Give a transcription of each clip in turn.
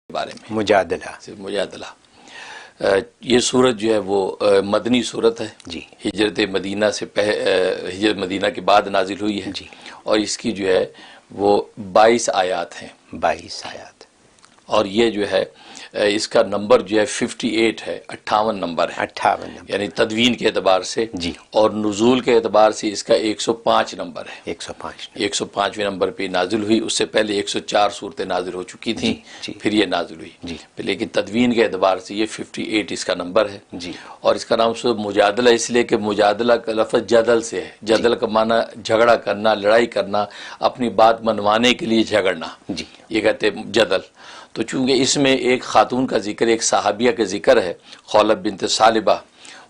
بارے میں مجادلہ یہ صورت جو ہے وہ مدنی صورت ہے جی، ہجرت مدینہ سے ہجرت مدینہ کے بعد نازل ہوئی ہے جی، اور اس کی جو ہے وہ 22 آیات ہیں 22 آیات، اور یہ جو ہے اس کا نمبر جو ہے 58 ہے، 58 نمبر ہے 58 نمبر، یعنی تدوین کے اعتبار سے جی، اور نزول کے اعتبار سے اس کا 105 نمبر ہے، 105 105ویں نمبر پہ نازل ہوئی۔ اس سے پہلے 104 صورتیں نازل ہو چکی تھیں، جی، جی، پھر یہ نازل ہوئی، جی، لیکن تدوین کے اعتبار سے یہ 58 اس کا نمبر ہے، جی، اور اس کا نام سے مجادلہ اس لیے کہ مجادلہ کا لفظ جدل سے ہے، جدل کا معنی جھگڑا کرنا، لڑائی کرنا، اپنی بات منوانے کے لیے جھگڑنا، جی، یہ کہتے ہیں جدل۔ تو چونکہ اس میں ایک خاتون کا ذکر، ایک صحابیہ کا ذکر ہے، خولت بنت ثعلبہ،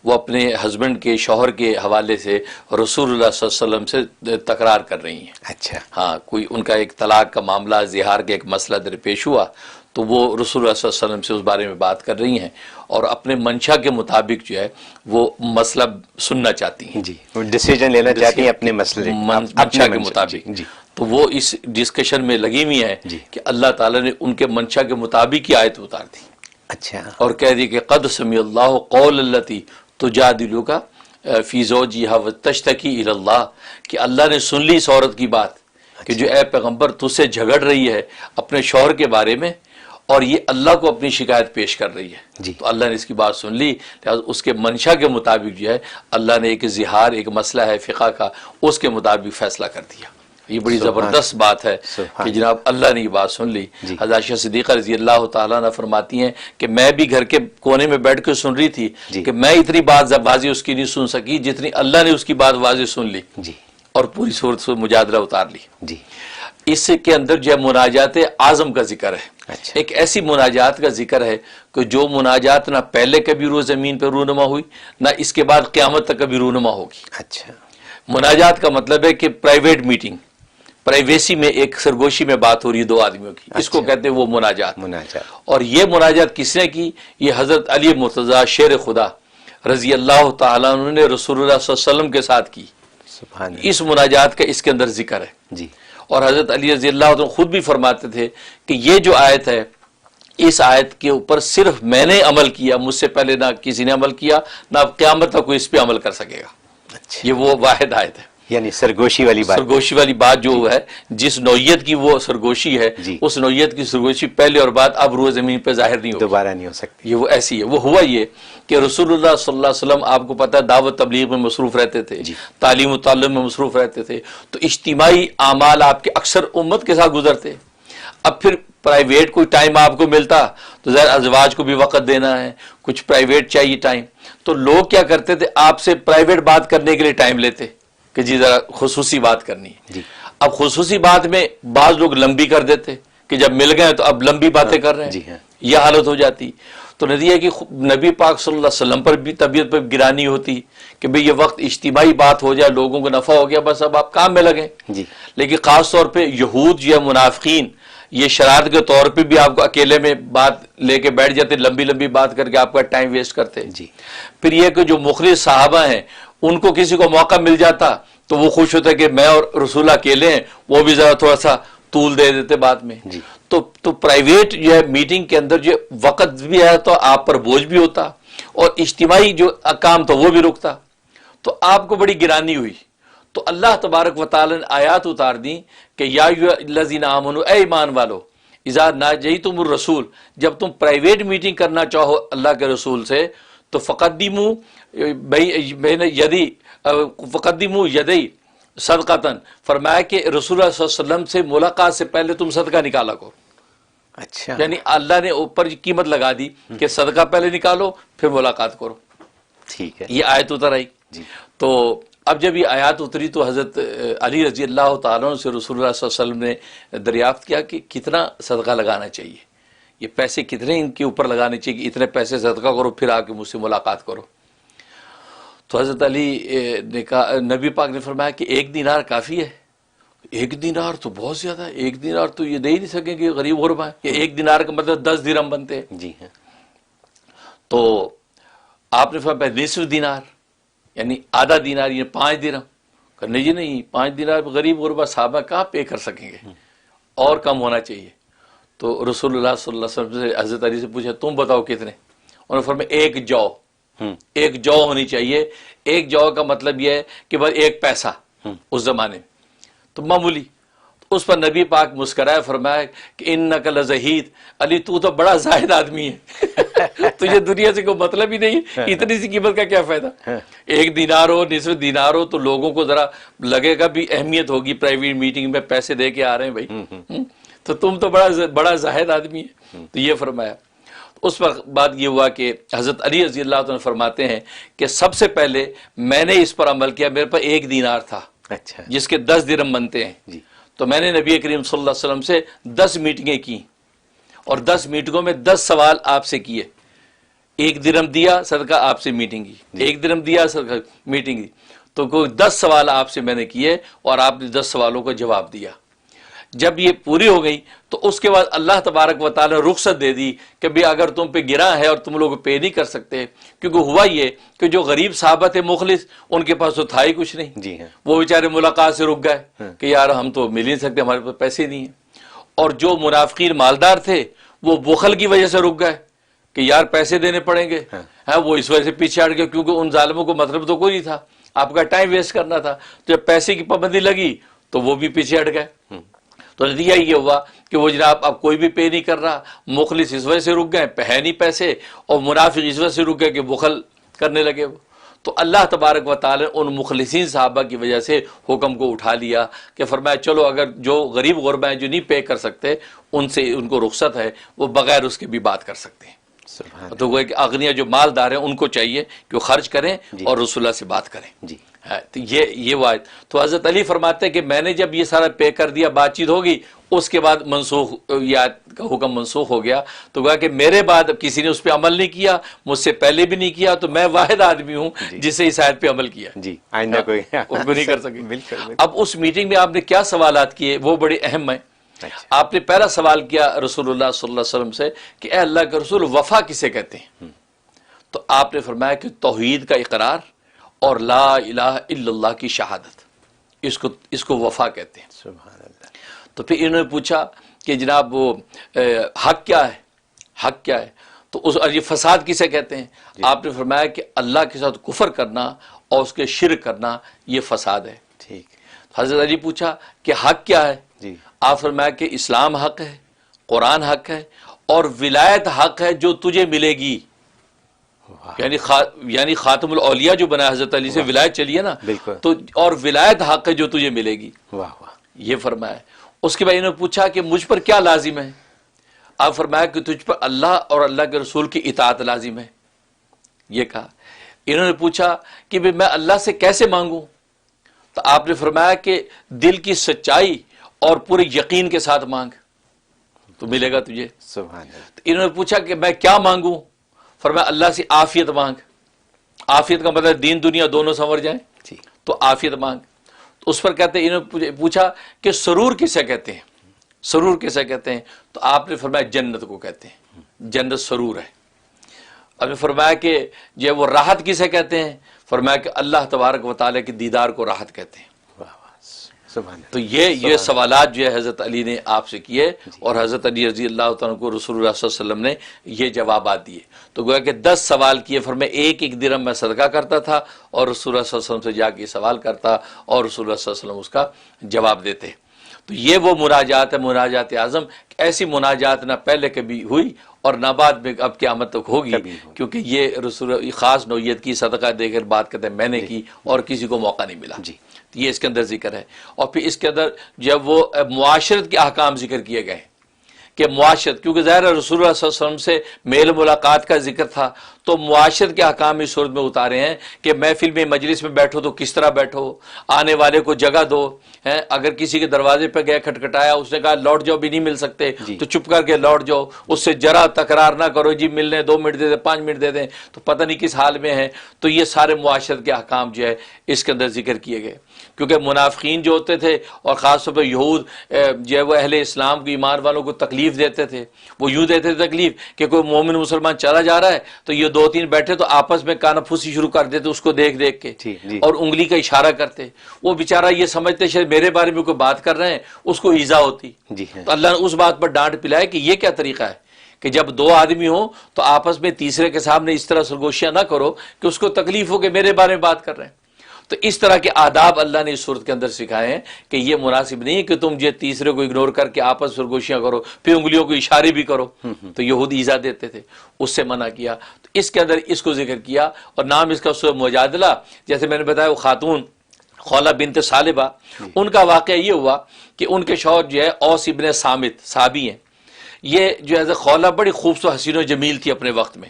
وہ اپنے ہسبینڈ کے، شوہر کے حوالے سے رسول اللہ صلی اللہ علیہ وسلم سے تکرار کر رہی ہیں۔ اچھا، ہاں، کوئی ان کا ایک طلاق کا معاملہ، زہار کا ایک مسئلہ درپیش ہوا تو وہ رسول اللہ صلی اللہ علیہ وسلم سے اس بارے میں بات کر رہی ہیں اور اپنے منشا کے مطابق جو ہے وہ مسئلہ سننا چاہتی ہیں، جی، وہ ڈیسیجن لینا چاہتی ہیں اپنے مسئلے منشا کے مطابق۔ جی، تو وہ اس ڈسکشن میں لگی ہوئی ہیں جی، کہ اللہ تعالیٰ نے ان کے منشا کے مطابق ہی آیت اتار دی اچھا، اور کہہ دی کہ قد سمع اللہ قول التی تجادلک فی زوجہا وتشتکی الی اللہ، کہ اللہ نے سن لی اس عورت کی بات کہ جو اے پیغمبر تجھ سے جھگڑ رہی ہے اپنے شوہر کے بارے میں اور یہ اللہ کو اپنی شکایت پیش کر رہی ہے۔ جی، تو اللہ نے اس کی بات سن لی، لہٰذا اس کے منشا کے مطابق جو ہے اللہ نے ایک زہار، ایک مسئلہ ہے فقہ کا، اس کے مطابق فیصلہ کر دیا۔ یہ بڑی زبردست بات ہے کہ جناب اللہ نے یہ بات سن لی۔ جی، حضرت عائشہ صدیقہ رضی اللہ تعالیٰ عنہ فرماتی ہیں کہ میں بھی گھر کے کونے میں بیٹھ کے سن رہی تھی جی، کہ میں اتنی بات واضح اس کی نہیں سن سکی جتنی اللہ نے اس کی بات واضح سن لی جی، اور پوری صورت سے مجادلہ اتار لی۔ جی، اس کے اندر جو ہے مناجات اعظم کا ذکر ہے، اچھا، ایک ایسی مناجات کا ذکر ہے کہ جو مناجات نہ پہلے کبھی روز زمین پہ رونما ہوئی نہ اس کے بعد قیامت تک کبھی رونما ہوگی۔ اچھا، مناجات کا مطلب ہے کہ پرائیویٹ میٹنگ، پرائیویسی میں ایک سرگوشی میں بات ہو رہی ہے دو آدمیوں کی، اس کو کہتے ہیں وہ مناجات۔ اور یہ مناجات کس نے کی؟ یہ حضرت علی مرتضیٰ شیر خدا رضی اللہ تعالیٰ عنہ نے رسول اللہ صلی اللہ علیہ وسلم کے ساتھ کی۔ سبحان اللہ، اس مناجات کا اس کے اندر ذکر ہے۔ جی، اور حضرت علی رضی اللہ عنہ خود بھی فرماتے تھے کہ یہ جو آیت ہے، اس آیت کے اوپر صرف میں نے عمل کیا، مجھ سے پہلے نہ کسی نے عمل کیا، نہ قیامت تک کوئی اس پہ عمل کر سکے گا۔ اچھا، یہ وہ واحد آیت ہے، یعنی سرگوشی والی بات، سرگوشی والی بات جو ہے، جس نوعیت کی وہ سرگوشی ہے، جی، اس نوعیت کی سرگوشی پہلے اور بعد اب روز زمین پہ ظاہر نہیں ہوگی، دوبارہ نہیں ہو سکتی۔ یہ وہ ایسی ہے۔ وہ ہوا یہ کہ رسول اللہ صلی اللہ علیہ وسلم آپ کو پتہ ہے دعوت تبلیغ میں مصروف رہتے تھے، جی، تعلیم و تعلم میں مصروف رہتے تھے، تو اجتماعی اعمال آپ کے اکثر امت کے ساتھ گزرتے۔ اب پھر پرائیویٹ کوئی ٹائم آپ کو ملتا تو ظاہر ازواج کو بھی وقت دینا ہے، کچھ پرائیویٹ چاہیے ٹائم، تو لوگ کیا کرتے تھے آپ سے پرائیویٹ بات کرنے کے لیے ٹائم لیتے کہ جی ذرا خصوصی بات کرنی ہے۔ جی، اب خصوصی بات میں بعض لوگ لمبی کر دیتے کہ جب مل گئے تو اب لمبی باتیں کر رہے جی ہیں، ہاں، یہ حالت ہو جاتی۔ تو نتیجہ کہ نبی پاک صلی اللہ علیہ وسلم پر بھی طبیعت پر گرانی ہوتی کہ بھئی یہ وقت اجتماعی بات ہو جائے، لوگوں کو نفع ہو گیا، بس اب آپ کام میں لگیں۔ جی، لیکن خاص طور پہ یہود جو ہے منافقین، یہ شرارت کے طور پہ بھی آپ کو اکیلے میں بات لے کے بیٹھ جاتے، لمبی لمبی بات کر کے آپ کا ٹائم ویسٹ کرتے۔ جی، پھر یہ کہ جو مخلص صحابہ ہیں ان کو کسی کو موقع مل جاتا تو وہ خوش ہوتا کہ میں اور رسول اللہ اکیلے ہیں، وہ بھی ذرا تھوڑا سا طول دے دیتے بات میں۔ جی، تو پرائیویٹ جو ہے میٹنگ کے اندر جو وقت بھی ہے تو آپ پر بوجھ بھی ہوتا اور اجتماعی جو کام تو وہ بھی رکتا، تو آپ کو بڑی گرانی ہوئی۔ تو اللہ تبارک و تعالی نے آیات اتار دی کہ یا ایھا الذین آمنوا، اے ایمان والو، اذا ناجیتم الرسول، جب تم پرائیویٹ میٹنگ کرنا چاہو اللہ کے رسول سے تو فقدموا بین یدی، فقدموا یدی صدقتاً، فرمایا کہ رسول اللہ صلی اللہ علیہ وسلم سے ملاقات سے پہلے تم صدقہ نکالا کرو۔ اچھا، یعنی اللہ نے اوپر قیمت لگا دی کہ صدقہ پہلے نکالو پھر ملاقات کرو۔ ٹھیک ہے، یہ آیت اتر آئی۔ جی، تو اب جب یہ آیات اتری تو حضرت علی رضی اللہ تعالیٰ عنہ سے رسول اللہ صلی اللہ علیہ وسلم نے دریافت کیا کہ کتنا صدقہ لگانا چاہیے، یہ پیسے کتنے ان کے اوپر لگانے چاہیے کہ اتنے پیسے صدقہ کرو پھر آ کے مجھ سے ملاقات کرو۔ تو حضرت علی نے کہا، نبی پاک نے فرمایا کہ 1 دینار کافی ہے۔ 1 دینار تو بہت زیادہ ہے، 1 دینار تو یہ دے ہی نہیں سکیں کہ غریب غربا ہے، یہ 1 دینار کا مطلب 10 درہم بنتے ہیں۔ جی ہاں، تو آپ نے فرمایا نصف دینار یعنی آدھا دینار، یعنی 5 درہم۔ کرنے جی نہیں، 5 دینار غریب غربا صحابہ کہاں پے کر سکیں گے، اور کم ہونا چاہیے۔ تو رسول اللہ صلی اللہ علیہ وسلم سے حضرت علی سے پوچھا تم بتاؤ کتنے؟ انہوں نے فرمایا ایک جو، ایک جو ہونی چاہیے. ایک جو کا مطلب یہ ہے کہ بس ایک پیسہ اس زمانے میں تو معمولی. اس پر نبی پاک مسکرائے، فرمایا کہ انک لزہید، علی تو بڑا زاہد آدمی ہے، تجھے دنیا سے کوئی مطلب ہی نہیں ہے، اتنی سی قیمت کا کیا فائدہ؟ ایک دینار ہو، نصف دینار ہو تو لوگوں کو ذرا لگے گا بھی اہمیت ہوگی، پرائیویٹ میٹنگ میں پیسے دے کے آ رہے ہیں بھائی، تو تم تو بڑا زاہد آدمی ہے. تو یہ فرمایا. اس وقت بات یہ ہوا کہ حضرت علی رضی اللہ عنہ فرماتے ہیں کہ سب سے پہلے میں نے اس پر عمل کیا. میرے پاس ایک دینار تھا اچھا جس کے 10 درہم بنتے ہیں، جی. تو میں نے نبی کریم صلی اللہ علیہ وسلم سے 10 میٹنگیں کی اور 10 میٹنگوں میں 10 سوال آپ سے کیے. ایک درہم دیا صدقہ، آپ سے میٹنگ کی. ایک درہم دیا صدقہ، میٹنگ کی. تو کوئی 10 سوال آپ سے میں نے کیے اور آپ نے 10 سوالوں کا جواب دیا. جب یہ پوری ہو گئی تو اس کے بعد اللہ تبارک و تعالی رخصت دے دی کہ بھی اگر تم پہ گرا ہے اور تم لوگ پے نہیں کر سکتے، کیونکہ ہوا یہ کہ جو غریب صحابہ تھے مخلص، ان کے پاس تو تھا ہی کچھ نہیں. جی ہاں. وہ بیچارے ملاقات سے رک گئے کہ یار ہم تو مل ہی نہیں سکتے، ہمارے پاس پیسے نہیں ہیں. اور جو منافقین مالدار تھے وہ بخل کی وجہ سے رک گئے کہ یار پیسے دینے پڑیں گے، وہ اس وجہ سے پیچھے ہٹ گئے کیونکہ ان ظالموں کو مطلب تو کوئی نہیں تھا، آپ کا ٹائم ویسٹ کرنا تھا. تو جب پیسے کی پابندی لگی تو وہ بھی پیچھے ہٹ گئے. تو نتیجہ یہ ہوا کہ وہ جناب اب کوئی بھی پے نہیں کر رہا، مخلص اس وجہ سے رک گئے ہے نہیں پیسے، اور منافق اس وجہ سے رک گئے کہ بخل کرنے لگے وہ. تو اللہ تبارک و تعالی ان مخلصین صحابہ کی وجہ سے حکم کو اٹھا لیا کہ فرمایا چلو اگر جو غریب غربا ہیں جو نہیں پے کر سکتے ان سے ان کو رخصت ہے، وہ بغیر اس کے بھی بات کر سکتے ہیں. تو وہ اغنیا جو مالدار ہیں ان کو چاہیے کہ وہ خرچ کریں اور رسول اللہ سے بات کریں. جی. تو یہ وہ آیت. تو حضرت علی فرماتے ہیں کہ میں نے جب یہ سارا پے کر دیا، بات چیت ہوگی، اس کے بعد منسوخ یہ آیت کا حکم منسوخ ہو گیا. تو کہا کہ میرے بعد کسی نے اس پہ عمل نہیں کیا، مجھ سے پہلے بھی نہیں کیا، تو میں واحد آدمی ہوں جسے اس آیت پہ عمل کیا. جی. آئندہ کوئی نہیں کر سکے. بالکل. اب اس میٹنگ میں آپ نے کیا سوالات کیے وہ بڑے اہم ہیں. آپ نے پہلا سوال کیا رسول اللہ صلی اللہ علیہ وسلم سے کہ اے اللہ کے رسول وفا کسے کہتے ہیں؟ تو آپ نے فرمایا کہ توحید کا اقرار اور لا الہ الا اللہ کی شہادت، اس کو وفا کہتے ہیں. سبحان اللہ. تو پھر انہوں نے پوچھا کہ جناب وہ حق کیا ہے، حق کیا ہے؟ تو یہ فساد کسے کہتے ہیں؟ آپ نے فرمایا کہ اللہ کے ساتھ کفر کرنا اور اس کے شرک کرنا یہ فساد ہے. ٹھیک. حضرت علی پوچھا کہ حق کیا ہے؟ جی. آپ فرمایا کہ اسلام حق ہے، قرآن حق ہے اور ولایت حق ہے جو تجھے ملے گی. یعنی خاتم الاولیاء جو بنا حضرت علی سے ولایت چلی ہے نا، تو اور ولایت حق ہے جو تجھے ملے گی. یہ فرمایا. اس کے بعد انہوں نے پوچھا کہ مجھ پر کیا لازم ہے؟ آپ فرمایا کہ تجھ پر اللہ اور اللہ کے رسول کی اطاعت لازم ہے. یہ کہا. انہوں نے پوچھا کہ میں اللہ سے کیسے مانگوں؟ تو آپ نے فرمایا کہ دل کی سچائی اور پورے یقین کے ساتھ مانگ تو ملے گا تجھے. سبحان اللہ. تو انہوں نے پوچھا کہ میں کیا مانگوں؟ فرمایا اللہ سے عافیت مانگ. عافیت کا مطلب دین دنیا دونوں سنور جائیں. تو عافیت مانگ. تو اس پر کہتے ہیں، انہوں نے پوچھا کہ سرور کسے کہتے ہیں؟ سرور کسے کہتے ہیں؟ تو آپ نے فرمایا جنت کو کہتے ہیں، جنت سرور ہے. اب نے فرمایا کہ جو وہ راحت کسے کہتے ہیں؟ فرمایا کہ اللہ تبارک و تعالیٰ کے دیدار کو راحت کہتے ہیں. تو یہ سوالات جو ہے حضرت علی نے آپ سے کیے اور حضرت علی رضی اللہ عنہ کو رسول اللہ صلی اللہ علیہ وسلم نے یہ جوابات دیے. تو گویا کہ 10 سوال کیے. فرمایا ایک ایک درہم میں صدقہ کرتا تھا اور رسول اللہ صلی اللہ علیہ وسلم سے جا کے سوال کرتا اور رسول اللہ صلی اللہ علیہ وسلم اس کا جواب دیتے. تو یہ وہ مناجات ہے، مناجات اعظم. ایسی مناجات نہ پہلے کبھی ہوئی اور نہ بعد میں اب قیامت تک ہوگی، کیونکہ یہ رسول خاص نوعیت کی صدقہ دے کر بات کرتے ہیں میں نے کی اور کسی کو موقع نہیں ملا. یہ اس کے اندر ذکر ہے. اور پھر اس کے اندر جب وہ معاشرت کے احکام ذکر کیے گئے کہ معاشرت، کیونکہ ظاہر رسول اللہ صلی اللہ علیہ وسلم سے میل ملاقات کا ذکر تھا، تو معاشرت کے احکام اس صورت میں اتارے ہیں کہ محفل میں مجلس میں بیٹھو تو کس طرح بیٹھو، آنے والے کو جگہ دو. اگر کسی کے دروازے پہ گئے کھٹکھٹایا، اس نے کہا لوٹ جاؤ، بھی نہیں مل سکتے تو چپ کر کے لوٹ جاؤ. اس سے ذرا تکرار نہ کرو، جی ملنے 2 منٹ دے دیں 5 منٹ دے دیں، تو پتہ نہیں کس حال میں ہے. تو یہ سارے معاشرت کے احکام جو ہے اس کے اندر ذکر کیے گئے. کیونکہ منافقین جو ہوتے تھے اور خاص طور پہ یہود جو ہے وہ اہل اسلام کو، ایمان والوں کو تکلیف دیتے تھے. وہ یوں دیتے تھے تکلیف کہ کوئی مومن مسلمان چلا جا رہا ہے تو یہ دو تین بیٹھے تو آپس میں کانا پھوسی شروع کر دیتے اس کو دیکھ دیکھ کے جی اور انگلی کا اشارہ کرتے. وہ بیچارہ یہ سمجھتے شاید میرے بارے میں کوئی بات کر رہے ہیں, اس کو ایذا ہوتی. جی ہاں تو اللہ نے اس بات پر ڈانٹ پلائے کہ یہ کیا طریقہ ہے کہ جب دو آدمی ہوں تو آپس میں تیسرے کے سامنے اس طرح سرگوشیاں نہ کرو کہ اس کو تکلیف ہو کہ میرے بارے میں بات کر رہے ہیں. تو اس طرح کے آداب اللہ نے اس صورت کے اندر سکھائے ہیں کہ یہ مناسب نہیں ہے کہ تم یہ تیسرے کو اگنور کر کے آپس میں سرگوشیاں کرو, پھر انگلیوں کو اشارے بھی کرو. تو یہود ایذا دیتے تھے, اس سے منع کیا. تو اس کے اندر اس کو ذکر کیا, اور نام اس کا سورہ مجادلہ. جیسے میں نے بتایا وہ خاتون خولہ بنت ثعلبہ, ان کا واقعہ یہ ہوا کہ ان کے شوہر جو ہے اوس ابن صامت صحابی ہیں. یہ جو ہے خولہ بڑی خوبصورت حسین و جمیل تھی اپنے وقت میں,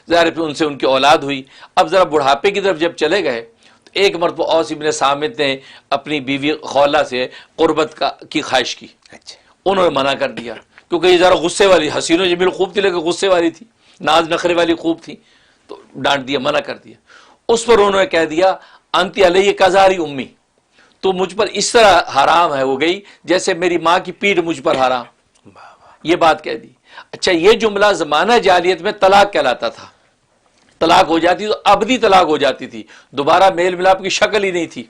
ظاہر پہ ان سے ان کی اولاد ہوئی. اب ذرا بڑھاپے کی طرف جب چلے گئے تو ایک مرتبہ اوس ابن صامت نے اپنی بیوی خولہ سے قربت کی خواہش کی. اچھا انہوں نے منع کر دیا کیونکہ یہ ذرا غصے والی, حسین و جمیل خوب تھی لیکن غصے والی تھی, ناز نخرے والی خوب تھی. تو ڈانٹ دیا, منع کر دیا. اس پر انہوں نے کہہ دیا انتی علیہ کزاری امی, تو مجھ پر اس طرح حرام ہے ہو گئی جیسے میری ماں کی پیٹھ مجھ پر حرام. یہ بات کہہ دی. اچھا یہ جملہ زمانہ جاہلیت میں طلاق کہلاتا تھا. طلاق ہو جاتی تو ابدی طلاق ہو جاتی تھی, دوبارہ میل ملاپ کی شکل ہی نہیں تھی.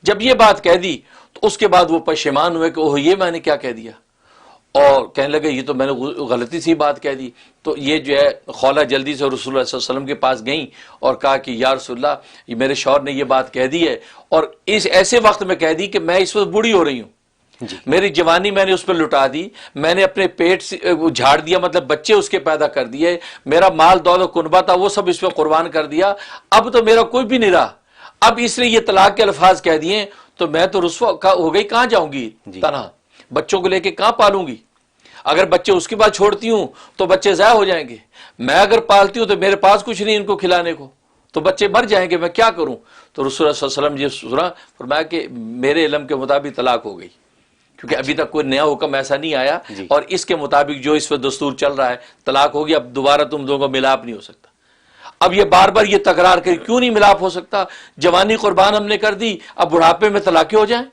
جب یہ بات کہہ دی تو اس کے بعد وہ پشیمان ہوئے کہ اوہ یہ میں نے کیا کہہ دیا, اور کہنے لگے یہ تو میں نے غلطی سی بات کہہ دی. تو یہ جو ہے خولہ جلدی سے رسول اللہ صلی اللہ علیہ وسلم کے پاس گئیں اور کہا کہ یا رسول اللہ, یہ میرے شوہر نے یہ بات کہہ دی ہے, اور اس ایسے وقت میں کہہ دی کہ میں اس وقت بوڑھی ہو رہی ہوں, میری جوانی میں نے اس پہ لٹا دی, میں نے اپنے پیٹ سے جھاڑ دیا, مطلب بچے اس کے پیدا کر دیے, میرا مال دولت کنبہ تھا وہ سب اس پہ قربان کر دیا, اب تو میرا کوئی بھی نہیں رہا. اب اس لیے یہ طلاق کے الفاظ کہہ دیے تو میں تو رسوا ہو گئی, کہاں جاؤں گی تنہا, بچوں کو لے کے کہاں پالوں گی. اگر بچے اس کے بعد چھوڑتی ہوں تو بچے ضائع ہو جائیں گے, میں اگر پالتی ہوں تو میرے پاس کچھ نہیں ان کو کھلانے کو, تو بچے مر جائیں گے, میں کیا کروں. تو رسول اللہ صلی اللہ علیہ وسلم یہ سنا, فرمایا کہ میرے علم کے مطابق طلاق ہو گئی, کیونکہ ابھی تک کوئی نیا حکم ایسا نہیں آیا, اور اس کے مطابق جو اس وقت دستور چل رہا ہے طلاق ہوگی, اب دوبارہ تم دونوں کو ملاپ نہیں ہو سکتا. اب یہ بار بار یہ تکرار کر, کیوں نہیں ملاپ ہو سکتا, جوانی قربان ہم نے کر دی, اب بڑھاپے میں طلاقیں ہو جائیں,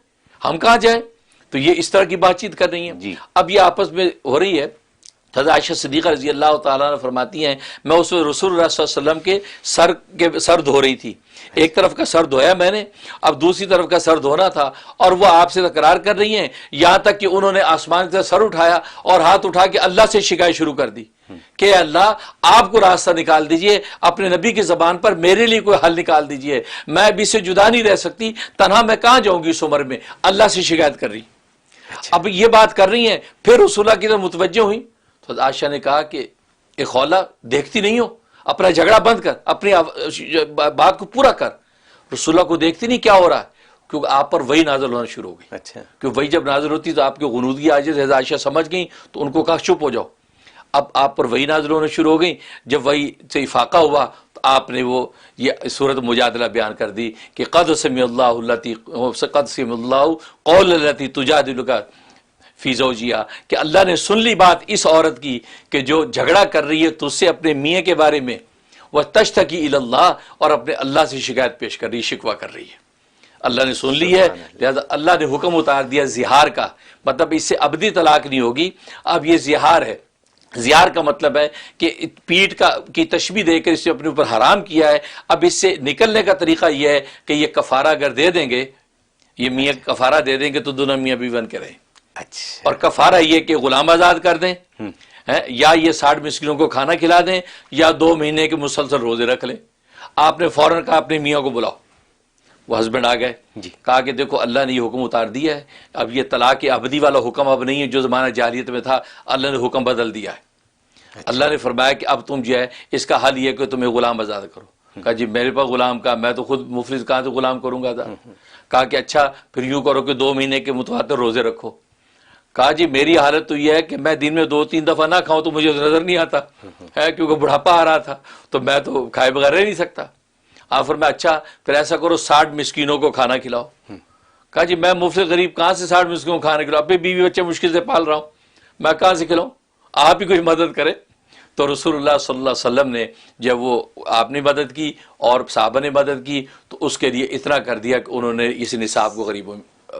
ہم کہاں جائیں. تو یہ اس طرح کی بات چیت کر رہی ہیں. اب یہ آپس میں ہو رہی ہے. حضرت عائشہ صدیقہ رضی اللہ تعالیٰ عنہ فرماتی ہیں میں اس وقت رسول اللہ صلی اللہ علیہ وسلم کے سر دھو رہی تھی, ایک طرف کا سر دھویا میں نے, اب دوسری طرف کا سر دھونا تھا, اور وہ آپ سے تکرار کر رہی ہیں, یہاں تک کہ انہوں نے آسمان سے سر اٹھایا اور ہاتھ اٹھا کے اللہ سے شکایت شروع کر دی کہ اللہ آپ کو راستہ نکال دیجئے, اپنے نبی کی زبان پر میرے لیے کوئی حل نکال دیجئے, میں اب اس سے جدا نہیں رہ سکتی, تنہا میں کہاں جاؤں گی اس عمر میں. اللہ سے شکایت کر رہی. اب یہ بات کر رہی ہیں, پھر رسول اللہ کی طرف متوجہ ہوئی تو عائشہ نے کہا کہ اے خولہ دیکھتی نہیں ہو, اپنا جھگڑا بند کر, اپنی بات کو پورا کر. رسول اللہ کو دیکھتی نہیں کیا ہو رہا ہے, کیونکہ آپ پر وہی نازل ہونا شروع ہو گئی. اچھا کیونکہ وہی جب نازل ہوتی تو آپ کی غنودگی عاجز حضرت عائشہ سمجھ گئیں, تو ان کو کہا چپ ہو جاؤ. اب آپ پر وہی نازل ہونا شروع ہو گئی. جب وہی سے افاقہ ہوا تو آپ نے وہ یہ صورت مجادلہ بیان کر دی کہ قد سمع اللہ قول التی تجادلک فی زوجہا, کہ اللہ نے سن لی بات اس عورت کی کہ جو جھگڑا کر رہی ہے تجھ سے اپنے میاں کے بارے میں, وہ تشتکی الی اللہ, اور اپنے اللہ سے شکایت پیش کر رہی, شکوہ کر رہی ہے. اللہ نے سن لی ہے, لہذا اللہ نے حکم اتار دیا زہار کا, مطلب اس سے ابدی طلاق نہیں ہوگی, اب یہ زہار ہے. زہار کا مطلب ہے کہ پیٹ کی تشبیہ دے کر اس نے اپنے اوپر حرام کیا ہے. اب اس سے نکلنے کا طریقہ یہ ہے کہ یہ کفارہ اگر دے دیں گے, یہ میاں کفارہ دے دیں گے تو دونوں میاں بیوی بن کے رہیں. اچھا, اور کفارہ یہ کہ غلام آزاد کر دیں, یا یہ 60 مسکینوں کو کھانا کھلا دیں, یا 2 مہینے کے مسلسل روزے رکھ لیں. آپ نے فوراً کہا اپنے میاں کو بلاؤ. وہ ہسبینڈ آ گئے, کہا کہ دیکھو اللہ نے یہ حکم اتار دیا ہے, اب یہ طلاق ابدی والا حکم اب نہیں ہے جو زمانہ جاہلیت میں تھا, اللہ نے حکم بدل دیا ہے. اللہ نے فرمایا کہ اب تم جو ہے اس کا حل یہ کہ تمہیں غلام آزاد کرو. کہا جی میرے پاس غلام کا, میں تو خود مفلس کہاں سے غلام کروں گا. کہا کہ اچھا پھر یوں کرو کہ 2 مہینے کے متواتر روزے رکھو. کہا جی میری حالت تو یہ ہے کہ میں دن میں 2-3 دفعہ نہ کھاؤں تو مجھے نظر نہیں آتا ہے, کیونکہ بڑھاپا آ رہا تھا, تو میں تو کھائے بغیر رہ نہیں سکتا. آپ فرمایا اچھا پھر ایسا کرو 60 مسکینوں کو کھانا کھلاؤ. کہا جی میں مفلس غریب کہاں سے 60 مسکینوں کو کھانا کھلاؤں, اپنے بیوی بچے مشکل سے پال رہا ہوں, میں کہاں سے کھلاؤں, آپ ہی کچھ مدد کریں. تو رسول اللہ صلی اللہ علیہ وسلم نے جب وہ آپ نے مدد کی اور صحابہ نے مدد کی تو اس کے لیے اتنا کر دیا کہ انہوں نے اس نصاب کو غریبوں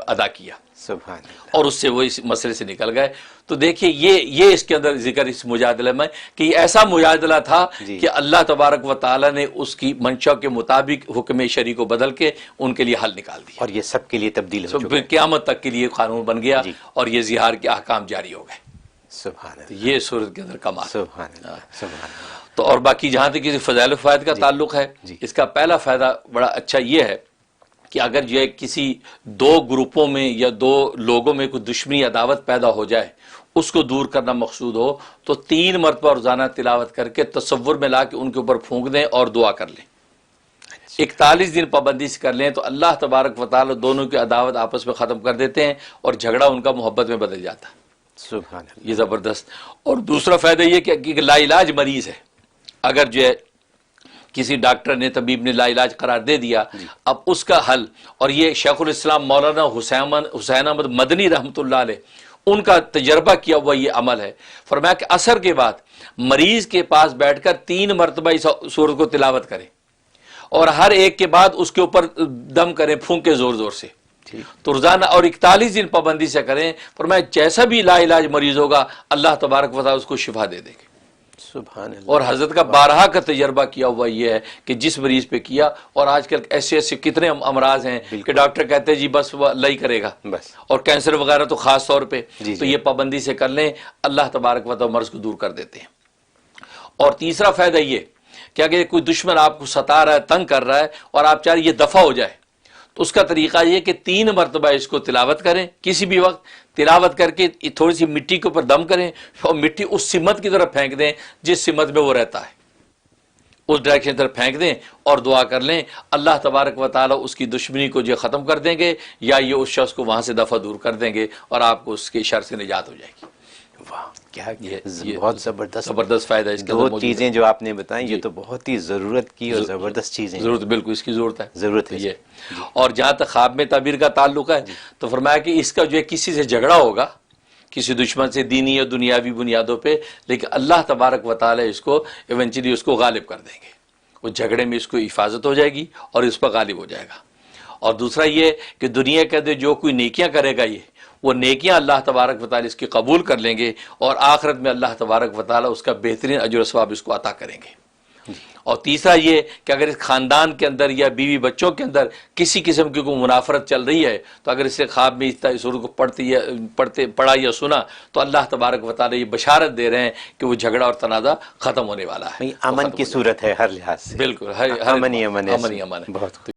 ادا کیا سبحان اللہ. اور اس سے وہ اس مسئلے سے نکل گئے. تو دیکھیے یہ اس کے اندر ذکر اس مجادلے میں کہ یہ ایسا مجادلہ تھا کہ اللہ تبارک و تعالیٰ نے اس کی منشا کے مطابق حکم شرعی کو بدل کے ان کے لیے حل نکال دیا اور یہ سب کے لیے تبدیل ہو چکا پھر قیامت تک کے لیے قانون بن گیا اور یہ زہار کے احکام جاری ہو گئے. سبحان اللہ. یہ صورت کے اندر کمال. سبحان اللہ. سبحان اللہ. تو اور باقی جہاں تک کسی فضائل و فوائد کا تعلق ہے اس کا پہلا فائدہ بڑا اچھا یہ ہے کہ اگر یہ کسی دو گروپوں میں یا دو لوگوں میں کوئی دشمنی عداوت پیدا ہو جائے اس کو دور کرنا مقصود ہو تو 3 مرتبہ روزانہ تلاوت کر کے تصور میں لا کے ان کے اوپر پھونک دیں اور دعا کر لیں. 41 دن پابندی سے کر لیں تو اللہ تبارک و تعالی دونوں کی عداوت آپس میں ختم کر دیتے ہیں اور جھگڑا ان کا محبت میں بدل جاتا ہے. سبحان اللہ. یہ زبردست. اور دوسرا فائدہ یہ کہ لا علاج مریض ہے, اگر جو ہے کسی ڈاکٹر نے طبیب نے لا علاج قرار دے دیا, اب اس کا حل, اور یہ شیخ الاسلام مولانا حسین احمد مدنی رحمۃ اللہ علیہ ان کا تجربہ کیا ہوا یہ عمل ہے. فرمایا کہ عصر کے بعد مریض کے پاس بیٹھ کر 3 مرتبہ اس سورت کو تلاوت کریں اور ہر ایک کے بعد اس کے اوپر دم کریں, پھونکے زور زور سے, تو روزانہ اور 41 دن پابندی سے کریں. فرمایا جیسا بھی لا علاج مریض ہوگا اللہ تبارک و تعالی اس کو شفا دے دے گے. سبحان اللہ. اور حضرت کا بارہا کا تجربہ کیا ہوا یہ ہے کہ جس مریض پہ کیا, اور آج کل ایسے کتنے امراض ہیں کہ ڈاکٹر کہتے ہیں جی بس وہ اللہ ہی کرے گا, بس, اور کینسر وغیرہ تو خاص طور پہ, تو یہ پابندی سے کر لیں, اللہ تبارک و تعالی مرض کو دور کر دیتے ہیں. اور تیسرا فائدہ یہ کہ اگر کوئی دشمن آپ کو ستا رہا ہے, تنگ کر رہا ہے, اور آپ چاہ رہے یہ دفع ہو جائے, تو اس کا طریقہ یہ کہ 3 مرتبہ اس کو تلاوت کریں, کسی بھی وقت تلاوت کر کے تھوڑی سی مٹی کے اوپر دم کریں اور مٹی اس سمت کی طرف پھینک دیں جس سمت میں وہ رہتا ہے, اس ڈائریکشن کی طرف پھینک دیں اور دعا کر لیں. اللہ تبارک و تعالی اس کی دشمنی کو جو ختم کر دیں گے, یا یہ اس شخص کو وہاں سے دفع دور کر دیں گے اور آپ کو اس کے شر سے نجات ہو جائے گی. واہ, کیا یہ بہت زبردست فائدہ اس کے دو چیزیں جو آپ نے بتائیں, یہ تو بہت ہی ضرورت کی اور زبردست چیزیں. ضرورت, بالکل اس کی ضرورت ہے یہ. اور جہاں تک خواب میں تعبیر کا تعلق ہے تو فرمایا کہ اس کا جو ہے کسی سے جھگڑا ہوگا, کسی دشمن سے دینی یا دنیاوی بنیادوں پہ, لیکن اللہ تبارک و تعالی اس کو ایونچولی اس کو غالب کر دیں گے. وہ جھگڑے میں اس کو حفاظت ہو جائے گی اور اس پر غالب ہو جائے گا. اور دوسرا یہ کہ دنیا کے اندر جو کوئی نیکیاں کرے گا, وہ نیکیاں اللہ تبارک و تعالی اس کی قبول کر لیں گے, اور آخرت میں اللہ تبارک و تعالی اس کا بہترین اجر و ثواب اس کو عطا کریں گے. اور تیسرا یہ کہ اگر اس خاندان کے اندر یا بیوی بچوں کے اندر کسی قسم کی کوئی منافرت چل رہی ہے, تو اگر اس سے خواب میں اس سورت کو پڑھا یا سنا, تو اللہ تبارک و تعالی یہ بشارت دے رہے ہیں کہ وہ جھگڑا اور تنازع ختم ہونے والا ہے. امن کی صورت ہے ہر لحاظ سے. بالکل, امن ہی امن ہے. امن. بہت